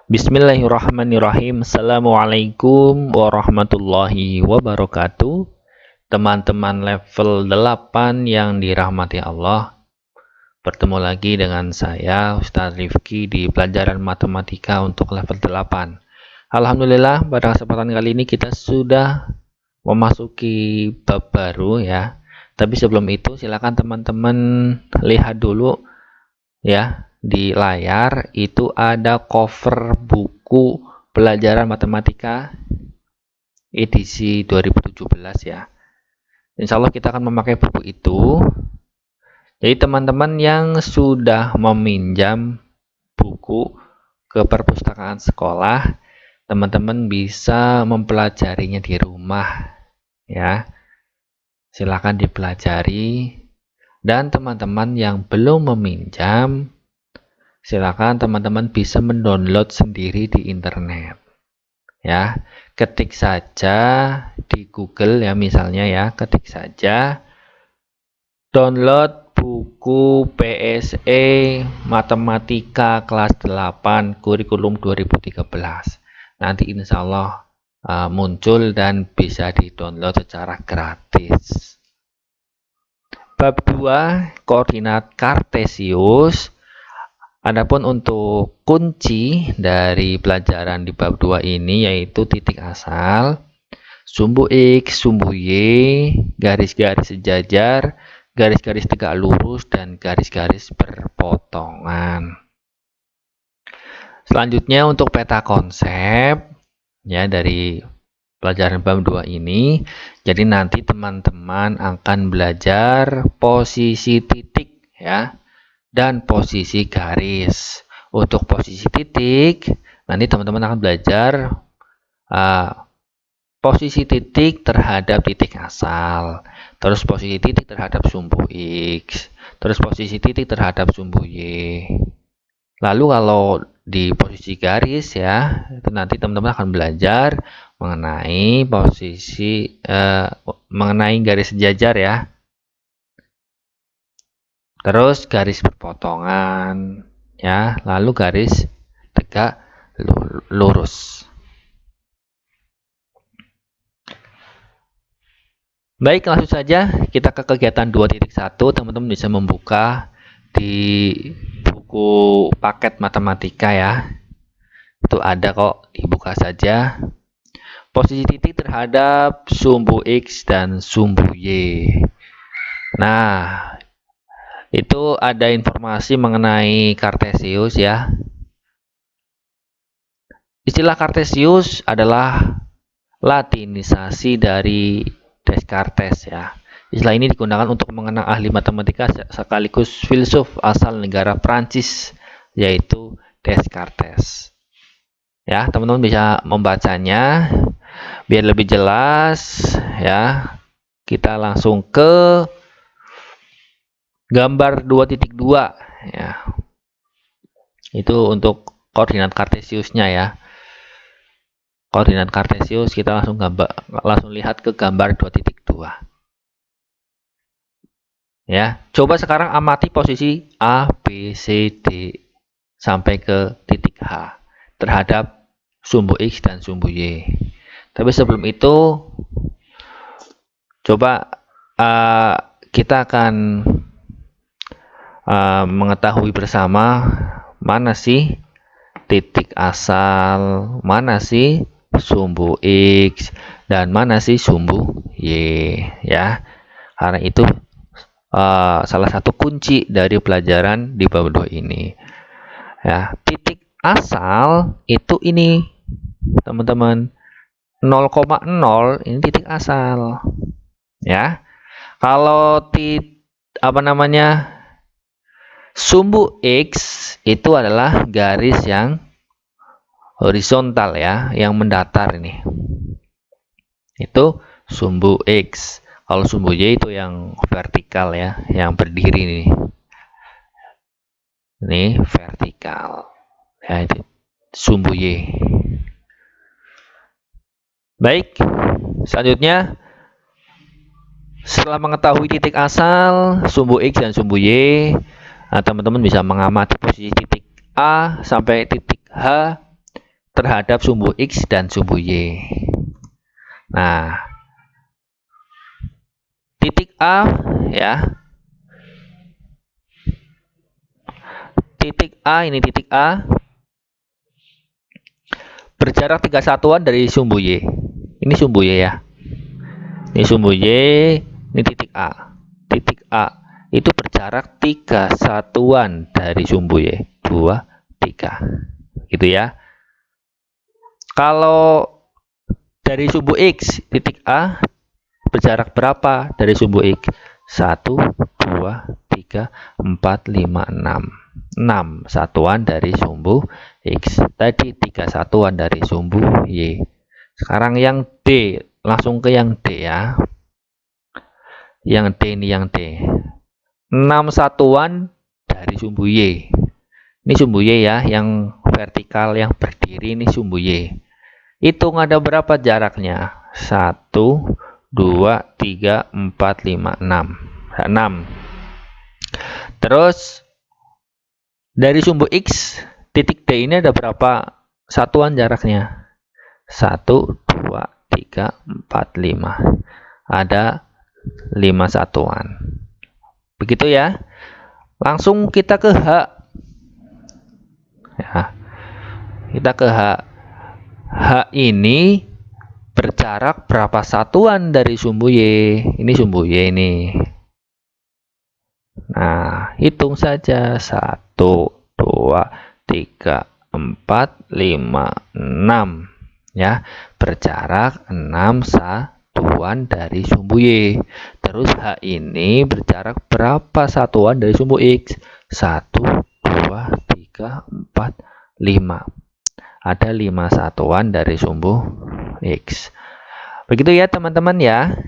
Bismillahirrahmanirrahim. Assalamualaikum warahmatullahi wabarakatuh. Teman-teman level 8 yang dirahmati Allah. Bertemu lagi dengan saya Ustaz Rifki di pelajaran matematika untuk level 8. Alhamdulillah pada kesempatan kali ini kita sudah memasuki bab baru ya. Tapi sebelum itu silakan teman-teman lihat dulu ya, di layar itu ada cover buku pelajaran matematika edisi 2017 ya. Insya Allah kita akan memakai buku itu. Jadi teman-teman yang sudah meminjam buku ke perpustakaan sekolah, teman-teman bisa mempelajarinya di rumah ya. Silakan dipelajari. Dan teman-teman yang belum meminjam, silakan teman-teman bisa mendownload sendiri di internet ya. Ketik saja di Google ya, misalnya ya, ketik saja download buku PSE Matematika kelas 8 kurikulum 2013. Nanti insya Allah muncul dan bisa di-download secara gratis. Bab 2 koordinat kartesius. Adapun untuk kunci dari pelajaran di bab 2 ini yaitu titik asal, sumbu X, sumbu Y, garis-garis sejajar, garis-garis tegak lurus, dan garis-garis berpotongan. Selanjutnya untuk peta konsep ya dari pelajaran bab 2 ini. Jadi nanti teman-teman akan belajar posisi titik ya dan posisi garis. Untuk posisi titik, nanti teman-teman akan belajar posisi titik terhadap titik asal, terus posisi titik terhadap sumbu X, terus posisi titik terhadap sumbu Y. Lalu kalau di posisi garis ya, itu nanti teman-teman akan belajar mengenai posisi mengenai garis sejajar ya. Terus garis berpotongan ya, lalu garis tegak lurus. Baik, langsung saja kita ke kegiatan 2.1. Teman-teman bisa membuka di buku paket matematika ya. Itu ada kok, dibuka saja. Posisi titik terhadap sumbu X dan sumbu Y. Nah, itu ada informasi mengenai kartesius ya. Istilah kartesius adalah latinisasi dari Descartes ya. Istilah ini digunakan untuk mengenang ahli matematika sekaligus filsuf asal negara Prancis, yaitu Descartes. Ya, teman-teman bisa membacanya biar lebih jelas ya. Kita langsung ke gambar 2.2 ya. Itu untuk koordinat kartesiusnya ya. Koordinat kartesius kita langsung lihat ke gambar 2.2 ya. Coba sekarang amati posisi A, B, C, D sampai ke titik H terhadap sumbu X dan sumbu Y. Tapi sebelum itu coba kita akan mengetahui bersama mana sih titik asal, mana sih sumbu X, dan mana sih sumbu Y ya. Karena itu salah satu kunci dari pelajaran di bab 2 ini ya. Titik asal itu ini teman-teman 0,0 ini titik asal ya. Kalau sumbu X itu adalah garis yang horizontal ya, yang mendatar ini. Itu sumbu X. Kalau sumbu Y itu yang vertikal ya, yang berdiri nih. Ini vertikal. Ya, itu sumbu Y. Baik, selanjutnya setelah mengetahui titik asal, sumbu X dan sumbu Y, teman-teman bisa mengamati posisi titik A sampai titik H terhadap sumbu X dan sumbu Y. Nah, titik A ya. Titik A, ini titik A berjarak 3 satuan dari sumbu Y. Ini sumbu Y ya. Ini sumbu Y, ini titik A. Titik A itu berjarak 3 satuan dari sumbu Y. 2, 3. Gitu ya. Kalau dari sumbu X, titik A berjarak berapa dari sumbu X? 1, 2, 3, 4, 5, 6. 6 satuan dari sumbu X. Tadi 3 satuan dari sumbu Y. Sekarang yang D, langsung ke yang D ya. Yang D ini yang D. 6 satuan dari sumbu Y. Ini sumbu Y ya, yang vertikal yang berdiri ini sumbu Y. Hitung ada berapa jaraknya? 1, 2, 3, 4, 5, 6. 6. Terus dari sumbu X, titik D ini ada berapa satuan jaraknya? 1, 2, 3, 4, 5. Ada 5 satuan. Begitu ya. Langsung kita ke H. Ya. Kita ke H. H ini berjarak berapa satuan dari sumbu Y? Ini sumbu Y ini. Nah, hitung saja. 1, 2, 3, 4, 5, 6. Ya, berjarak 6 satuan dari sumbu Y. Terus H ini berjarak berapa satuan dari sumbu X? 1, 2, 3, 4, 5. Ada 5 satuan dari sumbu X. Begitu ya teman-teman ya.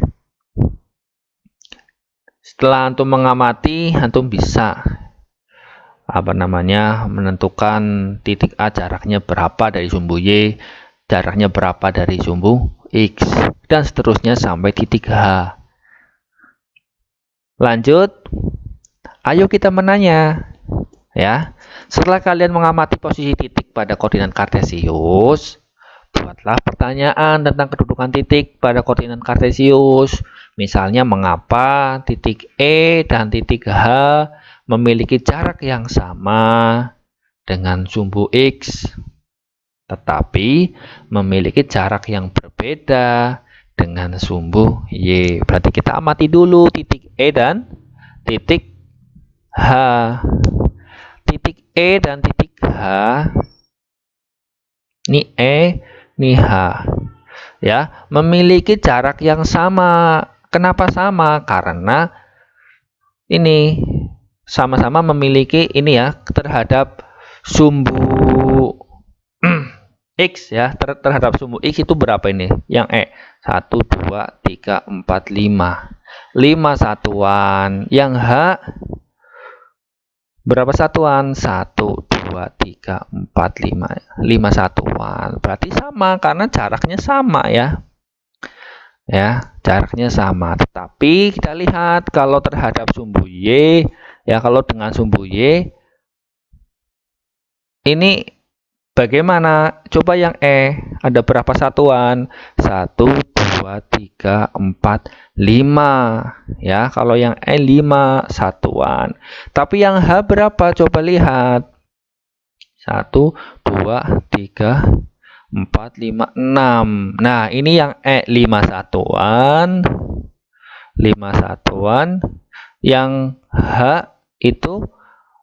Setelah antum mengamati, antum bisa menentukan titik A jaraknya berapa dari sumbu Y, jaraknya berapa dari sumbu X, dan seterusnya sampai titik H. Lanjut, ayo kita menanya. Ya, setelah kalian mengamati posisi titik pada koordinat kartesius, buatlah pertanyaan tentang kedudukan titik pada koordinat kartesius. Misalnya, mengapa titik E dan titik H memiliki jarak yang sama dengan sumbu X, tetapi memiliki jarak yang berbeda dengan sumbu Y. Berarti kita amati dulu titik E dan titik H. Titik E dan titik H, ini E, ini H, ya, memiliki jarak yang sama. Kenapa sama? Karena ini sama-sama memiliki ini ya, terhadap sumbu X ya, terhadap sumbu X itu berapa ini? Yang E, 1, 2, 3, 4, 5. 5 satuan. Yang H berapa satuan? 1, 2, 3, 4, 5. 5 satuan. Berarti sama karena jaraknya sama ya. Ya, jaraknya sama. Tetapi kita lihat kalau terhadap sumbu Y, ya, kalau dengan sumbu Y ini bagaimana? Coba yang E, ada berapa satuan? 1, 2, 3, 4, 5. Ya, kalau yang E 5 satuan. Tapi yang H berapa? Coba lihat. 1, 2, 3, 4, 5, 6. Nah, ini yang E 5 satuan. 5 satuan. Yang H itu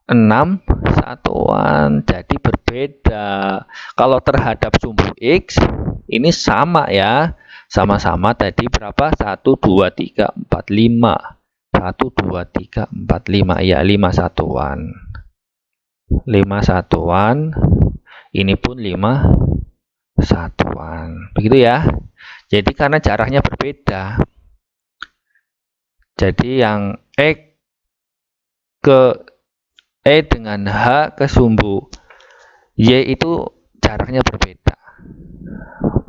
6 satuan. Jadi berbeda. Kalau terhadap sumbu X ini sama ya. Sama-sama tadi berapa? 1, 2, 3, 4, 5. 1, 2, 3, 4, 5. Ya, 5 satuan. 5 satuan. Ini pun 5 satuan. Begitu ya. Jadi karena jaraknya berbeda. Jadi yang E ke E dengan H ke sumbu Y itu jaraknya berbeda.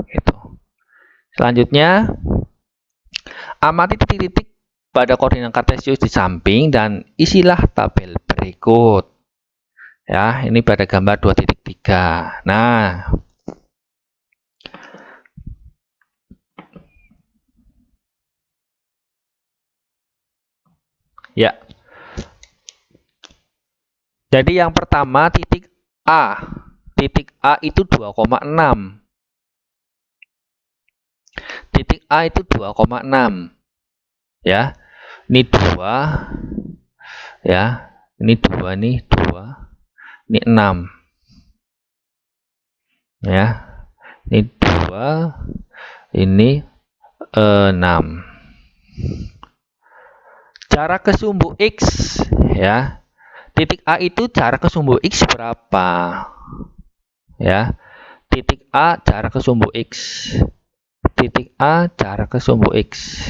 Gitu. Selanjutnya, amati titik-titik pada koordinat kartesius di samping dan isilah tabel berikut. Ya, ini pada gambar 2.3. Nah, Ya. Jadi yang pertama titik A. Titik A itu 2,6. Titik A itu 2,6. Ya. Ini 2. Ya. Ini 2 nih, 2. Ini 6. Ya. Ini 2. Ini 6. Jarak ke sumbu X, ya. Titik A itu jarak ke sumbu X berapa? Ya. Titik A jarak ke sumbu X. Titik A jarak ke sumbu X.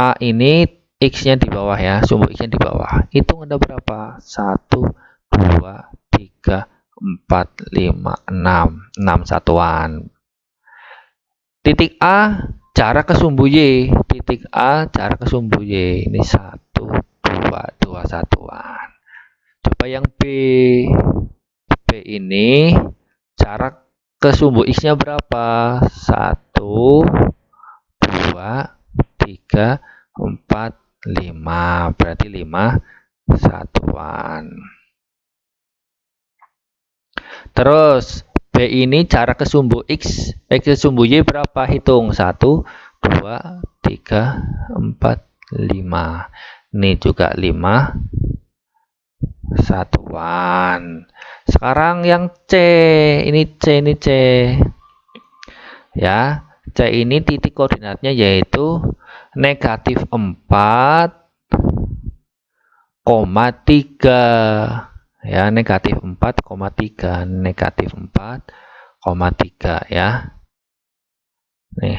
A ini X-nya di bawah ya, sumbu X-nya di bawah. Hitung ada berapa? 1, 2, 3, 4, 5, 6. 6 satuan. Titik A jarak ke sumbu Y. Titik A jarak ke sumbu Y. Ini 1, 2, 2 satuan. Coba yang B. B ini jarak ke sumbu X-nya berapa? 1, 2, 3, 4, 5. Berarti 5 satuan. Terus B ini jarak ke sumbu X, ke sumbu Y berapa? Hitung. 1, 2, 3, 4, 5. Ini juga 5 satuan. Sekarang yang C. Ini C. Ya. C ini titik koordinatnya yaitu negatif 4,3. Ya, negatif 4,3. Negatif 4,3 ya. Nih.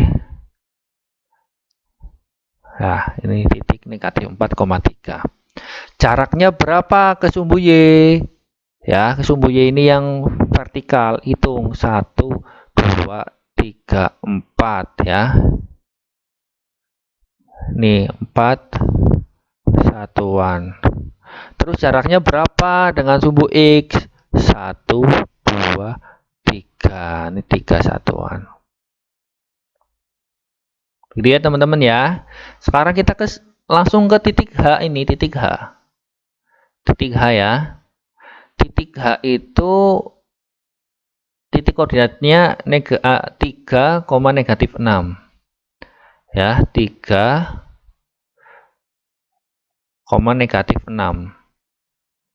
Nah, ini titik negatif 4,3. Jaraknya berapa ke sumbu Y? Ya, ke sumbu Y ini yang vertikal. Hitung 1, 2, 3, 4 ya. Nih, 4 satuan. Terus jaraknya berapa dengan sumbu X? 1, 2, 3. Ini 3 satuan. Gitu ya teman-teman ya. Sekarang kita langsung ke titik H ini, titik H. Titik H ya. Titik H itu titik koordinatnya 3, negatif 6. Ya, 3, negatif 6.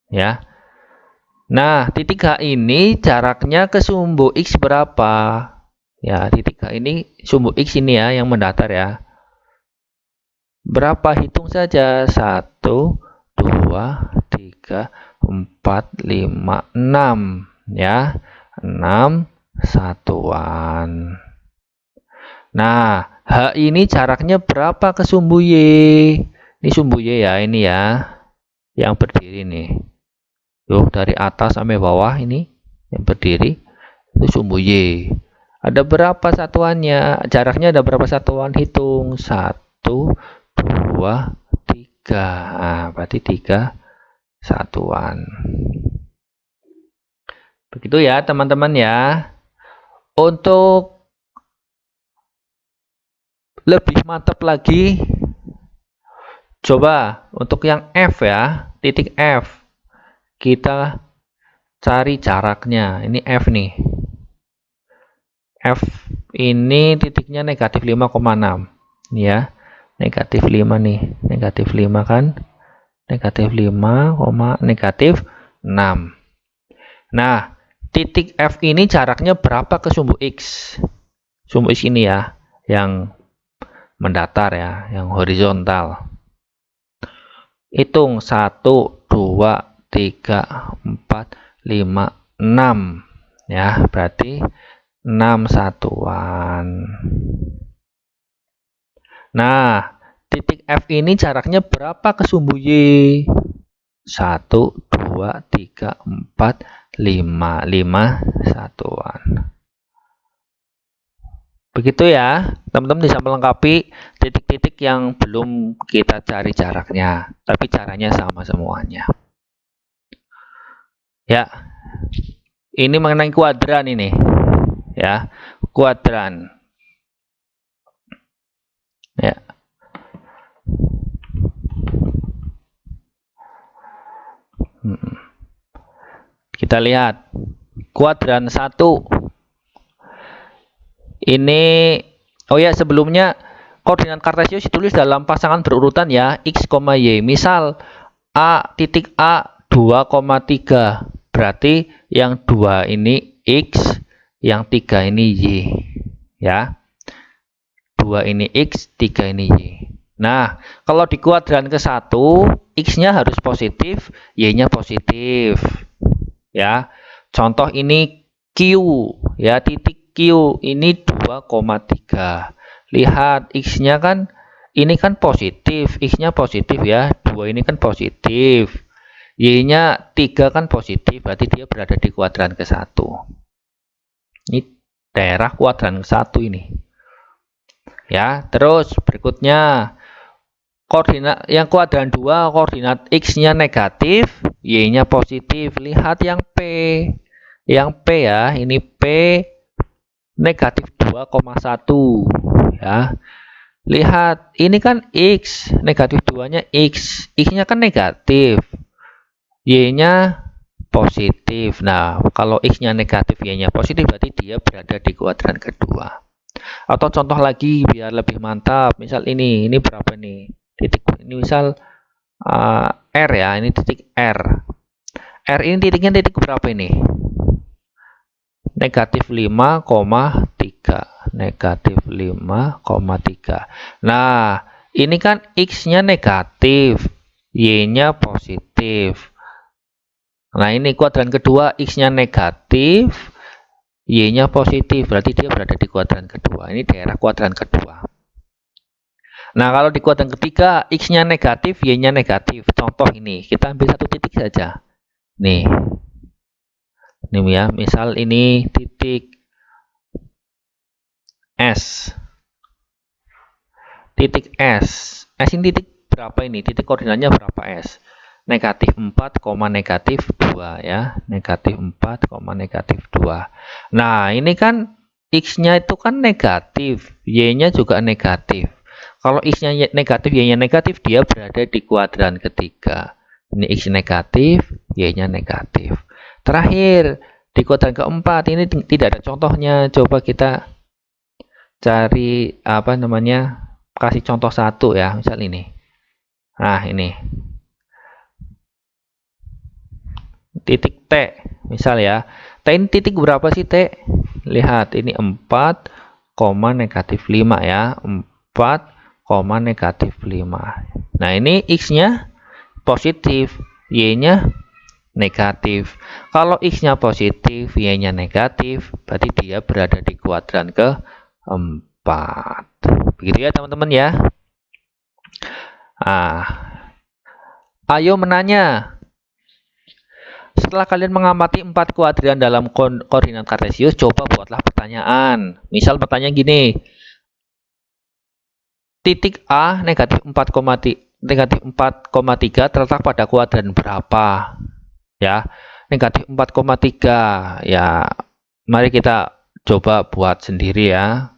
Ya. Nah, titik H ini jaraknya ke sumbu X berapa? Ya, titik H ini sumbu X ini ya yang mendatar ya. Berapa? Hitung saja. 1, 2, 3, 4, 5, 6 ya. 6 satuan. Nah, H ini jaraknya berapa ke sumbu Y? Ini sumbu Y ya, ini ya. Yang berdiri nih. Yuk, dari atas sampai bawah ini yang berdiri itu sumbu Y. Ada berapa satuannya? Jaraknya ada berapa satuan? Hitung. 1, 2, 3. Nah, berarti 3 satuan. Begitu ya, teman-teman ya. Untuk lebih mantap lagi, coba untuk yang F ya, titik F. Kita cari jaraknya. Ini F nih. F ini titiknya negatif 5,6. Ya, negatif 5 nih. Negatif 5 kan? Negatif 5, negatif 6. Nah, titik F ini jaraknya berapa ke sumbu X? Sumbu X ini ya, yang mendatar ya, yang horizontal. Hitung 1, 2, 3, 4, 5, 6. Ya, berarti 6 satuan. Nah, titik F ini jaraknya berapa ke sumbu Y? 1, 2, 3, 4, 5. 5 satuan. Begitu ya, teman-teman bisa melengkapi titik-titik yang belum kita cari jaraknya, tapi caranya sama semuanya. Ya, ini mengenai kuadran ini, ya, kuadran. Ya. Kita lihat kuadran 1. Ini, oh ya, sebelumnya koordinat kartesius ditulis dalam pasangan berurutan ya, x, y. Misal A titik A 2,3. Berarti yang 2 ini x, yang 3 ini y. Ya. 2 ini x, 3 ini y. Nah, kalau di kuadran ke-1, x-nya harus positif, y-nya positif. Ya. Contoh ini Q, ya, titik Q ini 2,3. Lihat x-nya kan ini kan positif, x-nya positif ya. 2 ini kan positif. Y-nya 3 kan positif, berarti dia berada di kuadran ke-1. Ini daerah kuadran ke-1 ini. Ya, terus berikutnya koordinat yang kuadran 2, koordinat x-nya negatif, y-nya positif. Lihat yang P. Yang P ya, ini P negatif 2,1 ya. Lihat, ini kan x, negatif 2-nya x. X-nya kan negatif. Y-nya positif. Nah, kalau x-nya negatif, y-nya positif, berarti dia berada di kuadran kedua. Atau contoh lagi biar lebih mantap. Misal ini berapa nih? Titik ini misal R ya, ini titik R. R ini titiknya titik berapa ini? Negatif 5,3. Negatif 5,3. Nah, ini kan x-nya negatif, y-nya positif. Nah, ini kuadran kedua, x-nya negatif, y-nya positif. Berarti dia berada di kuadran kedua. Ini daerah kuadran kedua. Nah, kalau di kuadran ketiga, x-nya negatif, y-nya negatif. Contoh ini, kita ambil satu titik saja. Nih. Ini ya, misal ini titik S. Titik S. S ini titik berapa ini? Titik koordinatnya berapa S? Negatif 4, negatif 2 ya. Negatif 4, negatif 2. Nah, ini kan x-nya itu kan negatif, y-nya juga negatif. Kalau x-nya negatif, y-nya negatif, dia berada di kuadran ketiga. Ini x negatif, y-nya negatif. Terakhir, di kuadran keempat, ini tidak ada contohnya. Coba kita cari, apa namanya, kasih contoh satu ya, misal ini. Nah, ini. Titik T, misal ya. T ini titik berapa sih T? Lihat, ini 4, negatif 5 ya. 4, negatif 5. Nah, ini x-nya positif, y-nya negatif. Kalau x-nya positif, y-nya negatif, berarti dia berada di kuadran keempat. Begitu ya teman-teman ya. Ayo menanya. Setelah kalian mengamati 4 kuadran dalam koordinat kartesius, coba buatlah pertanyaan. Misal pertanyaan gini. Titik A negatif 4,3 terletak pada kuadran berapa? Ya, negatif 4,3. Ya, mari kita coba buat sendiri ya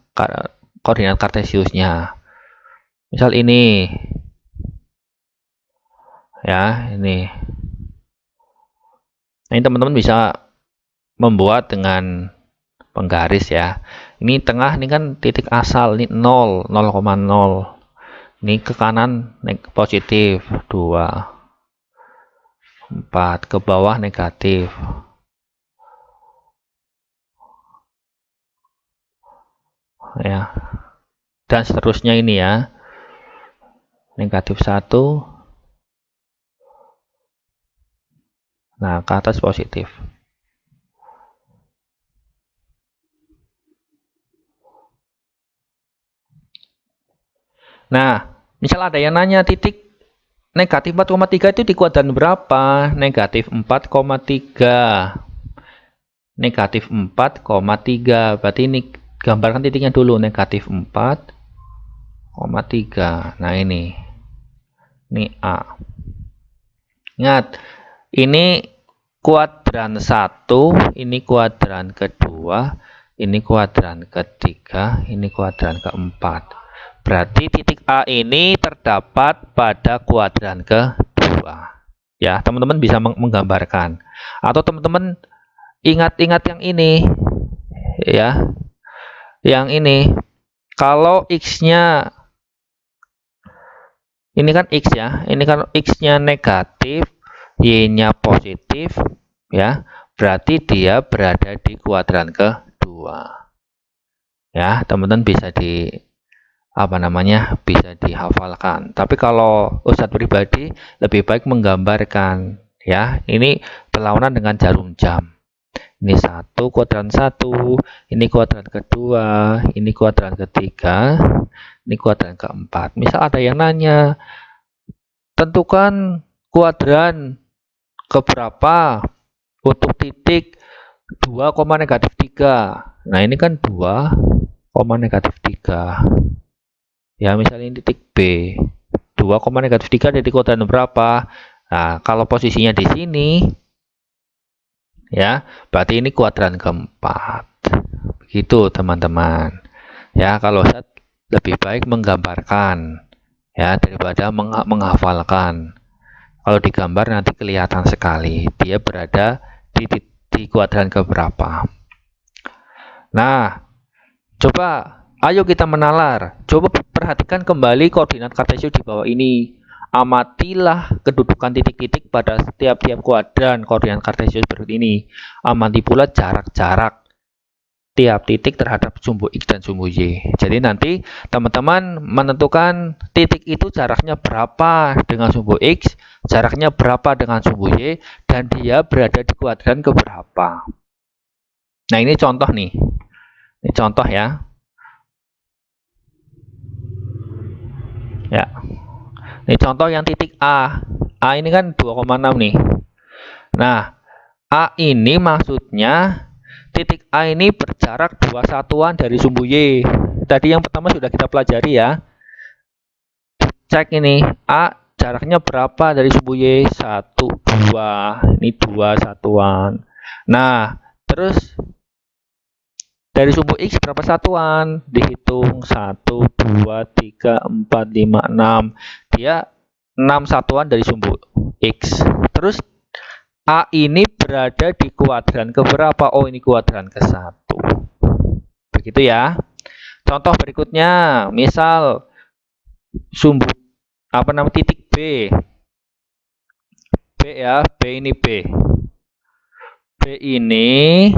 koordinat kartesiusnya. Misal ini. Ya, ini. Nah, ini teman-teman bisa membuat dengan penggaris ya. Ini tengah, ini kan titik asal, ini 0, 0,0. Ini ke kanan positif 2, 4, ke bawah negatif. Ya. Dan seterusnya ini ya. Negatif 1. Nah, ke atas positif. Nah, misal ada yang nanya titik negatif 4,3 itu di kuadran berapa? Negatif 4,3. Negatif 4,3. Berarti ini gambarkan titiknya dulu. Negatif 4,3. Nah, ini. Ini A. Ingat, ini kuadran 1, ini kuadran kedua, ini kuadran ketiga, ini kuadran keempat. Berarti titik A ini terdapat pada kuadran kedua. Ya, teman-teman bisa menggambarkan. Atau teman-teman ingat-ingat yang ini, ya. Yang ini, kalau X-nya, ini kan X ya, ini kan X-nya negatif, Y-nya positif, ya, berarti dia berada di kuadran kedua. Ya, teman-teman bisa bisa dihafalkan. Tapi kalau Ustadz pribadi lebih baik menggambarkan, ya. Ini berlawanan dengan jarum jam. Ini kuadran 1, ini kuadran kedua, ini kuadran ketiga, ini kuadran keempat. Misal ada yang nanya, tentukan kuadran keberapa untuk titik 2, negatif 3. Nah, ini kan 2, negatif 3. Ya, misalnya ini titik B. 2, negatif 3 dari kuadran berapa? Nah, kalau posisinya di sini, ya, berarti ini kuadran keempat. Begitu, teman-teman. Ya, kalau saya lebih baik menggambarkan, ya, daripada menghafalkan. Kalau digambar nanti kelihatan sekali dia berada di kuadran keberapa. Nah, coba ayo kita menalar. Coba perhatikan kembali koordinat kartesius di bawah ini. Amatilah kedudukan titik-titik pada setiap kuadran koordinat kartesius berikut ini. Amati pula jarak-jarak tiap titik terhadap sumbu X dan sumbu Y. Jadi nanti teman-teman menentukan titik itu jaraknya berapa dengan sumbu X, jaraknya berapa dengan sumbu Y, dan dia berada di kuadran keberapa. Nah, ini contoh nih. Ini contoh ya. Ya. Ini contoh yang titik A. A ini kan 2,6 nih. Nah, A ini maksudnya titik A ini berjarak 2 satuan dari sumbu Y. Tadi yang pertama sudah kita pelajari ya. Cek ini, A jaraknya berapa dari sumbu Y? 1, 2. Ini 2 satuan. Nah, terus dari sumbu X berapa satuan? Dihitung 1, 2, 3, 4, 5, 6. Dia 6 satuan dari sumbu X. Terus A ini berada di kuadran keberapa? Oh, ini kuadran ke-1. Begitu ya. Contoh berikutnya, misal sumbu titik B. B ya, B ini B. B ini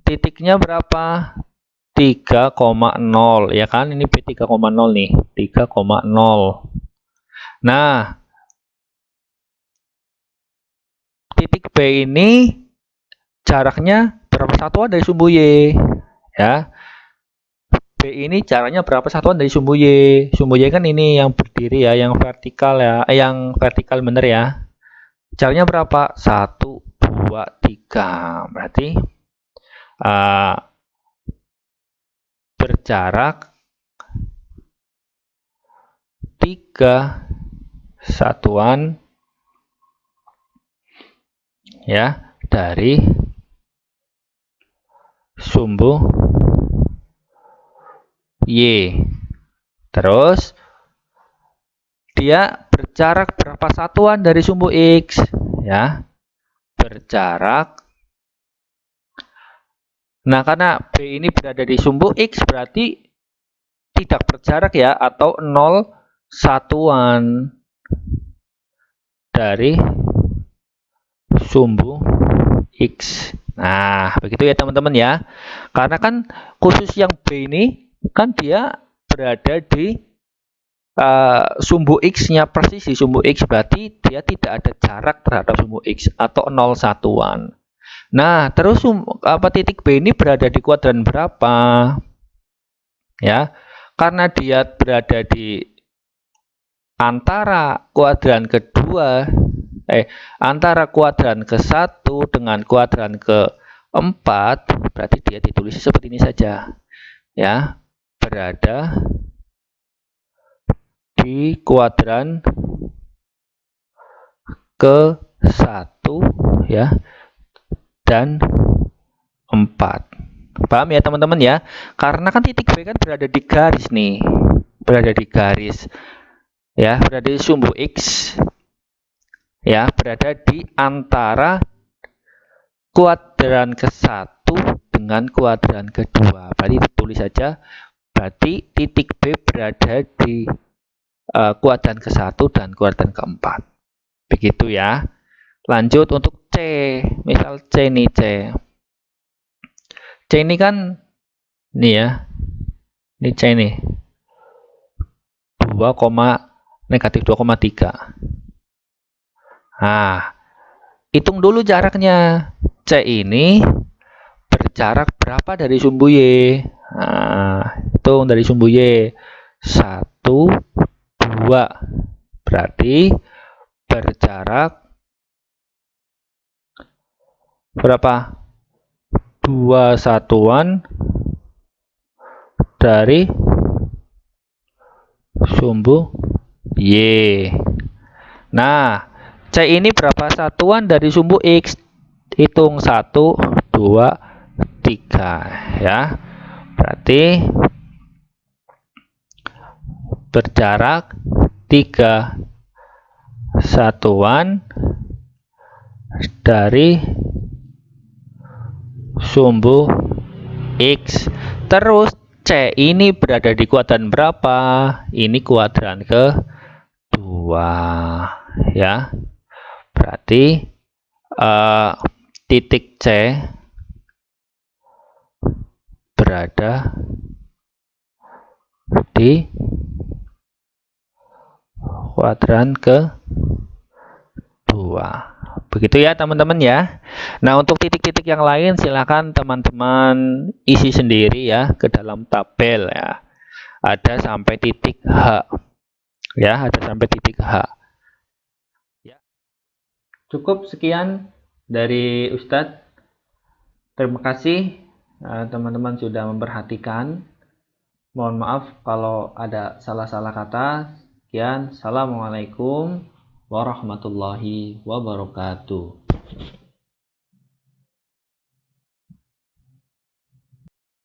titiknya berapa? 3,0 ya kan? Ini B 3,0 nih, 3,0. Nah, titik B ini jaraknya berapa satuan dari sumbu Y? Ya. B ini jaraknya berapa satuan dari sumbu Y? Sumbu Y kan ini yang berdiri ya, yang vertikal ya, yang vertikal bener ya. Jaraknya berapa? 1, 2, 3. Berarti berjarak 3 satuan ya dari sumbu Y. Terus dia berjarak berapa satuan dari sumbu X? Ya, berjarak. Nah, karena B ini berada di sumbu X berarti tidak berjarak ya, atau 0 satuan dari sumbu X. Nah, begitu ya teman-teman ya. Karena kan khusus yang B ini kan dia berada di sumbu X-nya persis di sumbu X, berarti dia tidak ada jarak terhadap sumbu X atau 0 satuan. Nah, terus titik B ini berada di kuadran berapa? Ya, karena dia berada di antara kuadran kedua, antara kuadran ke-1 dengan kuadran ke-4, berarti dia ditulis seperti ini saja. Ya, berada di kuadran ke-1 ya dan 4. Paham ya teman-teman ya? Karena kan titik B kan berada di garis nih. Berada di garis. Ya, berada di sumbu X. ya, berada di antara kuadran ke-1 dengan kuadran kedua. Berarti ditulis saja, berarti titik B berada di kuadran ke-1 dan kuadran ke-4. Begitu ya. Lanjut untuk C. Misal C nih, C. C ini kan, nih ya, ini C nih. 2, negatif 2,3. Nah, hitung dulu jaraknya. C ini berjarak berapa dari sumbu Y? Nah, hitung dari sumbu Y. 1, 2. Berarti berjarak berapa? 2 satuan dari sumbu Y. Nah, C ini berapa satuan dari sumbu X? Hitung 1, 2, 3 ya. Berarti berjarak 3 satuan dari sumbu X. Terus C ini berada di kuadran berapa? Ini kuadran ke-2 ya. Berarti titik C berada di kuadran ke-2. Begitu ya teman-teman ya. Nah, untuk titik-titik yang lain silakan teman-teman isi sendiri ya ke dalam tabel ya. Ada sampai titik H. Ya, ada sampai titik H. Ya. Cukup sekian dari Ustadz. Terima kasih teman-teman sudah memperhatikan. Mohon maaf kalau ada salah-salah kata. Sekian. Assalamualaikum warahmatullahi wabarakatuh.